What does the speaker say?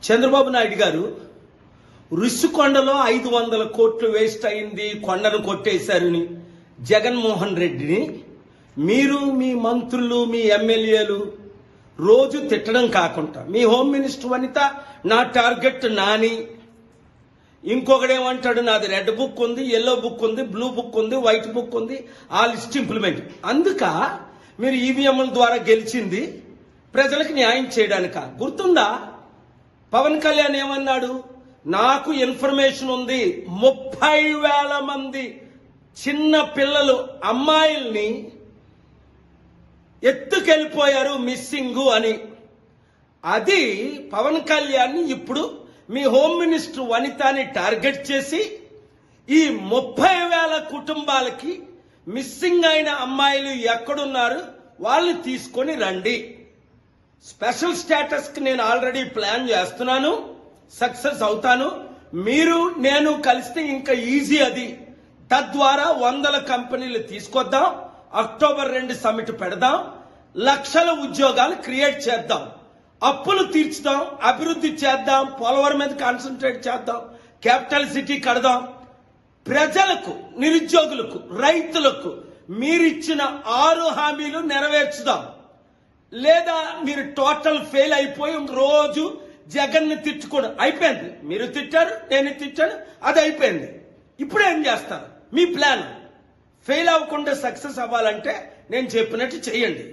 చంద్రబాబు నాయుడు గారు రుషికొండలో 500 కోట్లు వేస్ట్ అయింది, కొండను కొట్టేశారని జగన్మోహన్ రెడ్డిని మీరు మీ మంత్రులు మీ ఎమ్మెల్యేలు రోజు తిట్టడం కాకుండా మీ హోమ్ మినిస్టర్ వనిత నా టార్గెట్ నాని, ఇంకొకడేమంటాడు నాది రెడ్ బుక్ ఉంది, ఎల్లో బుక్ ఉంది, బ్లూ బుక్ ఉంది, వైట్ బుక్ ఉంది, ఆ లిస్ట్ ఇంప్లిమెంట్. అందుక మీరు ఈవీఎంల ద్వారా గెలిచింది ప్రజలకు న్యాయం చేయడానిక? గుర్తుందా? పవన్ కళ్యాణ్ ఏమన్నాడు? నాకు ఇన్ఫర్మేషన్ ఉంది 30,000 మంది చిన్న పిల్లలు అమ్మాయిల్ని ఎత్తుకెళ్ళిపోయారు మిస్సింగ్ అని. అది పవన్ కళ్యాణ్ ఇప్పుడు మీ హోమ్ మినిస్టర్ వనితాని టార్గెట్ చేసి ఈ 30,000 కుటుంబాలకి మిస్సింగ్ అయిన అమ్మాయిలు ఎక్కడున్నారు వాళ్ళని తీసుకొని రండి. స్పెషల్ స్టేటస్ కి నేను ఆల్రెడీ ప్లాన్ చేస్తున్నాను, సక్సెస్ అవుతాను. మీరు నేను కలిస్తే ఇంకా ఈజీ అది. తద్వారా 100 కంపెనీలు తీసుకొద్దాం, అక్టోబర్ 2 సమిట్ పెడదాం, లక్షల ఉద్యోగాలు క్రియేట్ చేద్దాం, అప్పులు తీర్చుదాం, అభివృద్ధి చేద్దాం, పోలవరం మీద కాన్సన్ట్రేట్ చేద్దాం, క్యాపిటల్ సిటీ కడదాం. ప్రజలకు, నిరుద్యోగులకు, రైతులకు మీరిచ్చిన 6 హామీలు నెరవేర్చుదాం. లేదా మీరు టోటల్ ఫెయిల్ అయిపోయి రోజు జగన్ని తిట్టుకోవడం అయిపోయింది. మీరు తిట్టారు, నేను తిట్టాను, అది అయిపోయింది. ఇప్పుడు ఏం చేస్తారు? మీ ప్లాన్ ఫెయిల్ అవ్వకుండా సక్సెస్ అవ్వాలంటే నేను చెప్పినట్టు చేయండి.